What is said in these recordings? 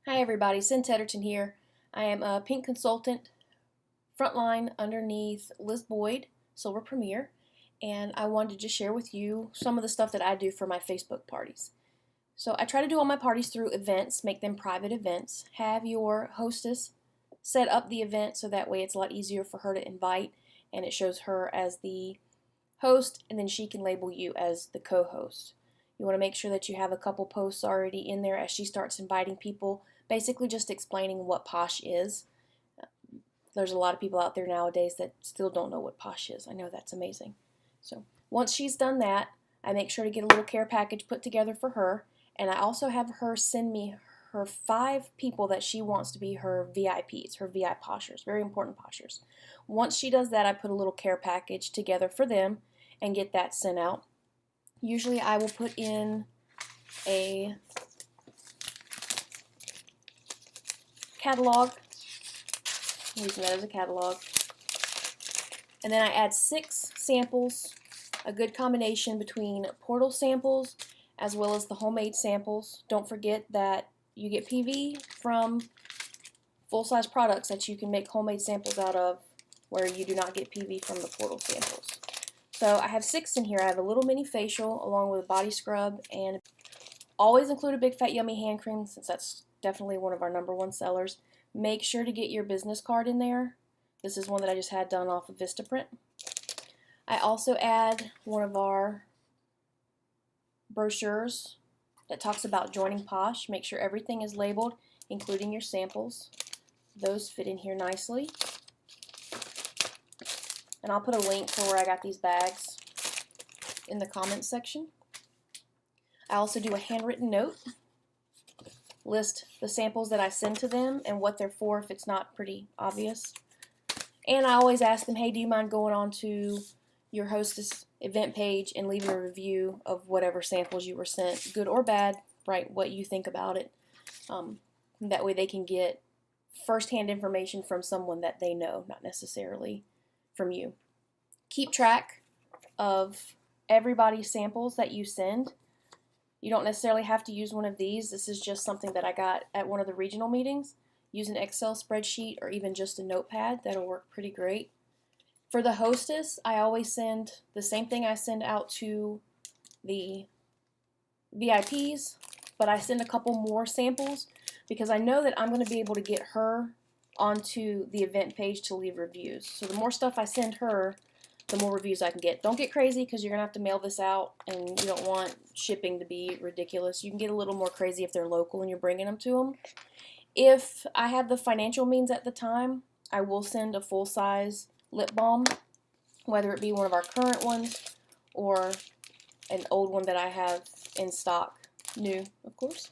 Hi everybody, Cindy Tedderton here. I am a pink consultant, frontline underneath Liz Boyd, Silver Premier, and I wanted to just share with you some of the stuff that I do for my Facebook parties. So I try to do all my parties through events, make them private events, have your hostess set up the event so that way it's a lot easier for her to invite and it shows her as the host and then she can label you as the co-host. You want to make sure that you have a couple posts already in there as she starts inviting people, basically just explaining what Posh is. There's a lot of people out there nowadays that still don't know what Posh is. I know that's amazing. So once she's done that, I make sure to get a little care package put together for her, and I also have her send me her 5 people that she wants to be her VIPs, her VI Poshers, very important Poshers. Once she does that, I put a little care package together for them and get that sent out. Usually I will put in a catalog, I'm using that as a catalog, and then I add 6 samples, a good combination between portal samples as well as the homemade samples. Don't forget that you get PV from full-size products that you can make homemade samples out of, where you do not get PV from the portal samples. So I have 6 in here. I have a little mini facial along with a body scrub, and always include a Big Fat Yummy hand cream since that's definitely one of our #1 sellers. Make sure to get your business card in there. This is one that I just had done off of Vistaprint. I also add one of our brochures that talks about joining Posh. Make sure everything is labeled, including your samples. Those fit in here nicely. And I'll put a link for where I got these bags in the comments section. I also do a handwritten note, list the samples that I send to them and what they're for if it's not pretty obvious. And I always ask them, hey, do you mind going on to your hostess event page and leaving a review of whatever samples you were sent, good or bad, write what you think about it. That way they can get firsthand information from someone that they know, not necessarily from you. Keep track of everybody's samples that you send. You don't necessarily have to use one of these. This is just something that I got at one of the regional meetings. Use an Excel spreadsheet or even just a notepad. That'll work pretty great. For the hostess, I always send the same thing I send out to the VIPs, but I send a couple more samples because I know that I'm going to be able to get her onto the event page to leave reviews. So the more stuff I send her, the more reviews I can get. Don't get crazy because you're going to have to mail this out and you don't want shipping to be ridiculous. You can get a little more crazy if they're local and you're bringing them to them. If I have the financial means at the time, I will send a full-size lip balm, whether it be one of our current ones or an old one that I have in stock, new of course.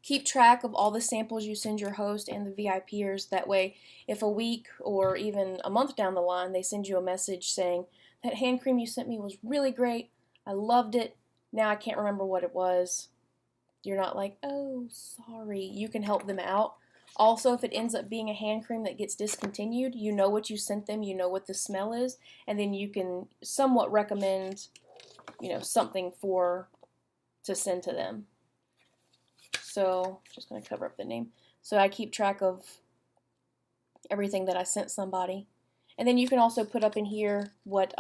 Keep track of all the samples you send your host and the VIPers. That way, if a week or even a month down the line they send you a message saying, that hand cream you sent me was really great, I loved it, now I can't remember what it was, you're not like, oh, sorry. You can help them out. Also, if it ends up being a hand cream that gets discontinued, you know what you sent them, you know what the smell is, and then you can somewhat recommend, something to send to them. So, just going to cover up the name. So I keep track of everything that I sent somebody. And then you can also put up in here what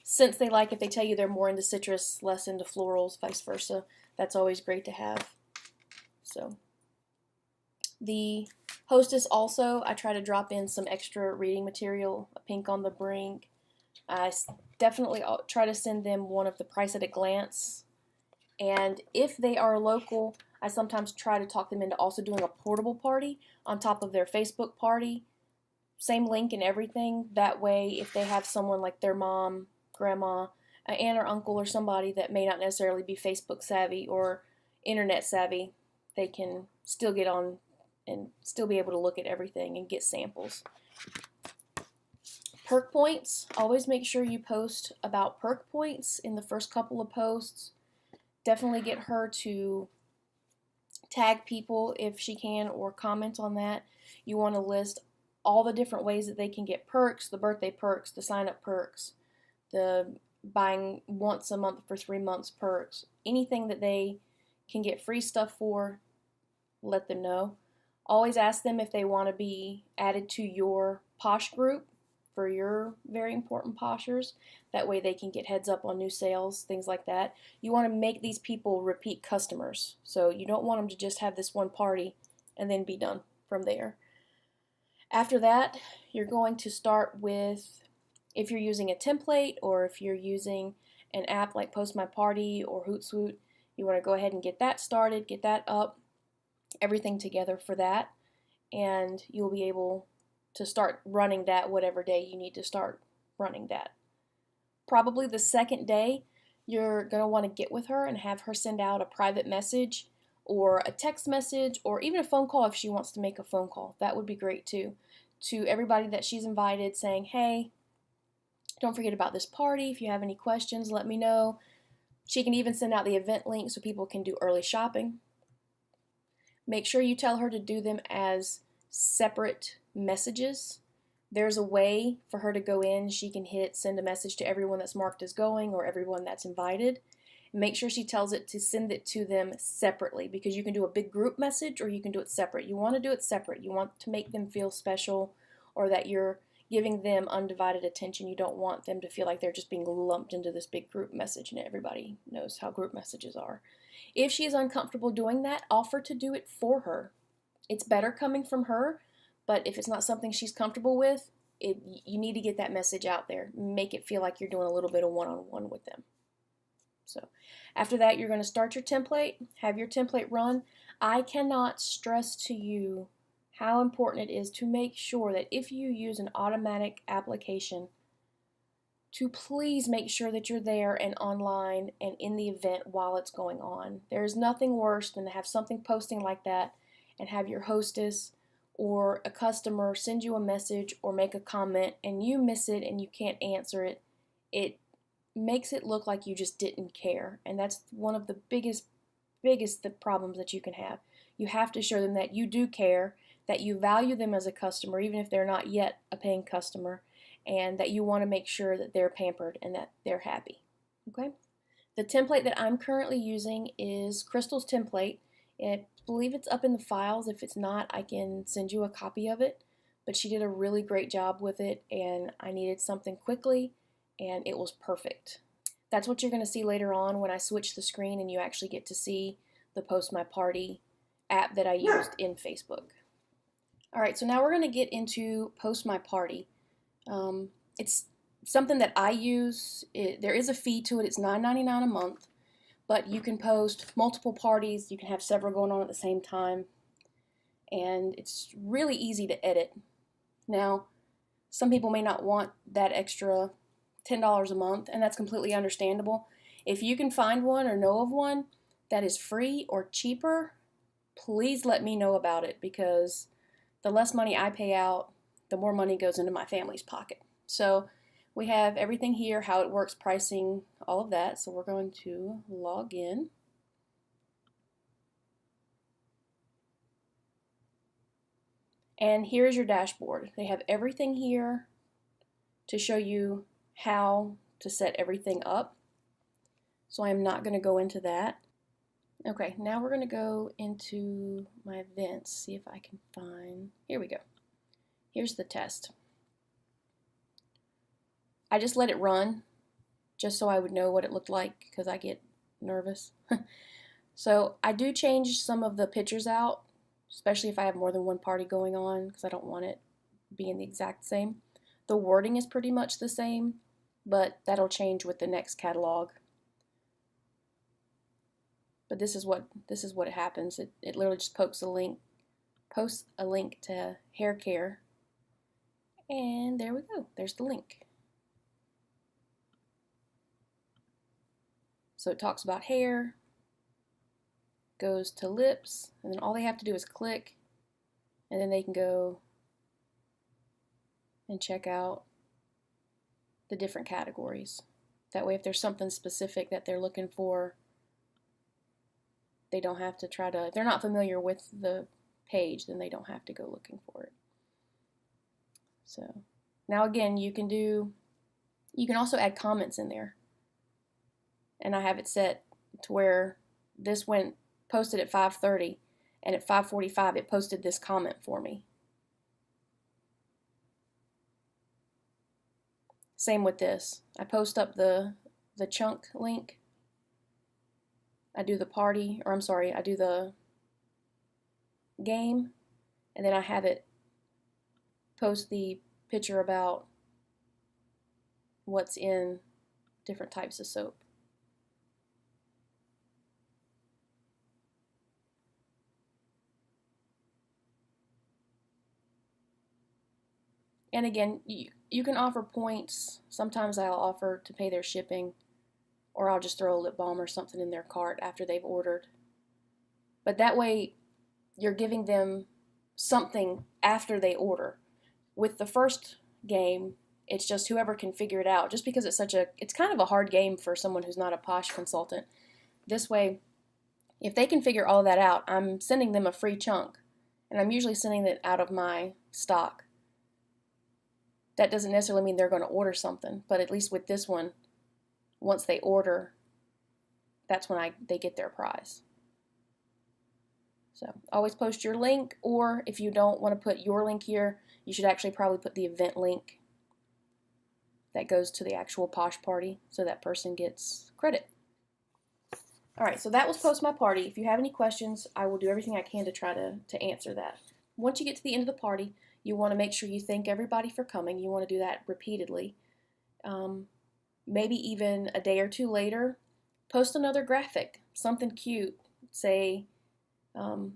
scents they like. If they tell you they're more into citrus, less into florals, vice versa. That's always great to have. So the hostess also, I try to drop in some extra reading material, a Pink on the Brink. I definitely try to send them one of the Price at a Glance. And if they are local, I sometimes try to talk them into also doing a portable party on top of their Facebook party. Same link and everything. That way, if they have someone like their mom, grandma, an aunt or uncle or somebody that may not necessarily be Facebook savvy or internet savvy, they can still get on and still be able to look at everything and get samples. Perk points. Always make sure you post about perk points in the first couple of posts. Definitely get her to tag people if she can or comment on that. You want to list all the different ways that they can get perks, the birthday perks, the sign-up perks, the buying once a month for 3 months perks, anything that they can get free stuff for. let them know. Always ask them if they want to be added to your Posh group for your very important Poshers. That way they can get heads up on new sales, things like that. You want to make these people repeat customers. So you don't want them to just have this one party and then be done from there. After that, you're going to start with, if you're using a template or if you're using an app like Post My Party or Hootsuite, you want to go ahead and get that started, get that up, everything together for that, and you'll be able to start running that whatever day you need to start running that. Probably the second day, you're going to want to get with her and have her send out a private message or a text message or even a phone call if she wants to make a phone call. That would be great too. To everybody that she's invited, saying, hey, don't forget about this party. If you have any questions, let me know. She can even send out the event link so people can do early shopping. Make sure you tell her to do them as separate messages. There's a way for her to go in. She can hit send a message to everyone that's marked as going or everyone that's invited. Make sure she tells it to send it to them separately, because you can do a big group message or you can do it separate. You want to do it separate. You want to make them feel special, or that you're giving them undivided attention. You don't want them to feel like they're just being lumped into this big group message, and everybody knows how group messages are. If she is uncomfortable doing that, offer to do it for her. It's better coming from her, but if it's not something she's comfortable with, you need to get that message out there. Make it feel like you're doing a little bit of one-on-one with them. So after that, you're going to start your template, have your template run. I cannot stress to you how important it is to make sure that if you use an automatic application, to please make sure that you're there and online and in the event while it's going on. There's nothing worse than to have something posting like that and have your hostess or a customer send you a message or make a comment and you miss it and you can't answer it. It makes it look like you just didn't care, and that's one of the biggest problems that you can have. You have to show them that you do care, that you value them as a customer even if they're not yet a paying customer, and that you want to make sure that they're pampered and that they're happy. Okay? The template that I'm currently using is Crystal's template. I believe it's up in the files. If it's not, I can send you a copy of it, but she did a really great job with it, and I needed something quickly and it was perfect. That's what you're going to see later on when I switch the screen and you actually get to see the Post My Party app that I used in Facebook. Alright, so now we're going to get into Post My Party. It's something that I use. There is a fee to it. It's $9.99 a month, but you can post multiple parties. You can have several going on at the same time, and it's really easy to edit. Now, some people may not want that extra $10 a month, and that's completely understandable. If you can find one or know of one that is free or cheaper, please let me know about it, because the less money I pay out, the more money goes into my family's pocket. So we have everything here, how it works, pricing, all of that. So we're going to log in. And here's your dashboard. They have everything here to show you how to set everything up. So I'm not going to go into that. Okay, now we're going to go into my events, see if I can find, here we go. Here's the test. I just let it run just so I would know what it looked like, because I get nervous. So I do change some of the pictures out, especially if I have more than one party going on, because I don't want it being the exact same. The wording is pretty much the same, but that'll change with the next catalog. But this is what it happens. It literally just posts a link to hair care, and there we go. There's the link. So it talks about hair, goes to lips, and then all they have to do is click, and then they can go and check out the different categories. That way, if there's something specific that they're looking for, they don't have to try to, if they're not familiar with the page, then they don't have to go looking for it. So now again, you can also add comments in there. And I have it set to where this went posted at 5:30, and at 5:45 it posted this comment for me. Same with this. I post up the chunk link. I do the party, or I'm sorry, I do the game, and then I have it post the picture about what's in different types of soap. And again, you can offer points. Sometimes I'll offer to pay their shipping, or I'll just throw a lip balm or something in their cart after they've ordered. But that way, you're giving them something after they order. With the first game, it's just whoever can figure it out. Just because it's kind of a hard game for someone who's not a Posh consultant. This way, if they can figure all that out, I'm sending them a free chunk. And I'm usually sending it out of my stock. That doesn't necessarily mean they're going to order something, but at least with this one, once they order, that's when they get their prize. So always post your link, or if you don't want to put your link here, you should actually probably put the event link that goes to the actual Posh party so that person gets credit. Alright, so that was Post My Party. If you have any questions, I will do everything I can to try to answer that. Once you get to the end of the party, you want to make sure you thank everybody for coming. You want to do that repeatedly. Maybe even a day or two later, post another graphic, something cute. Say, do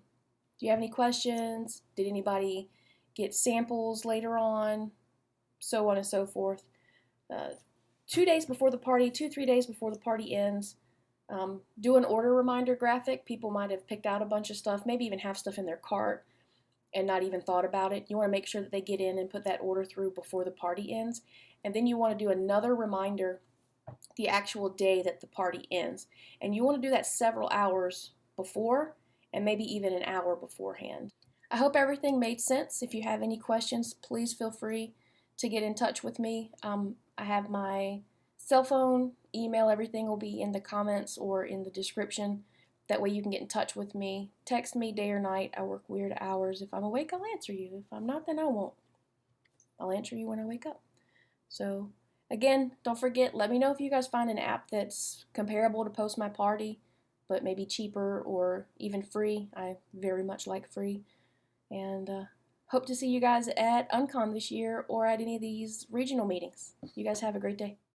you have any questions? Did anybody get samples later on? So on and so forth. 2 days before the party, 2-3 days before the party ends, do an order reminder graphic. People might have picked out a bunch of stuff, maybe even have stuff in their cart and not even thought about it. You want to make sure that they get in and put that order through before the party ends. And then you want to do another reminder the actual day that the party ends. And you want to do that several hours before and maybe even an hour beforehand. I hope everything made sense. If you have any questions, please feel free to get in touch with me. I have my cell phone, email, everything will be in the comments or in the description. That way you can get in touch with me. Text me day or night. I work weird hours. If I'm awake, I'll answer you. If I'm not, then I won't. I'll answer you when I wake up. So, again, don't forget, let me know if you guys find an app that's comparable to Post My Party, but maybe cheaper or even free. I very much like free. And hope to see you guys at Uncon this year or at any of these regional meetings. You guys have a great day.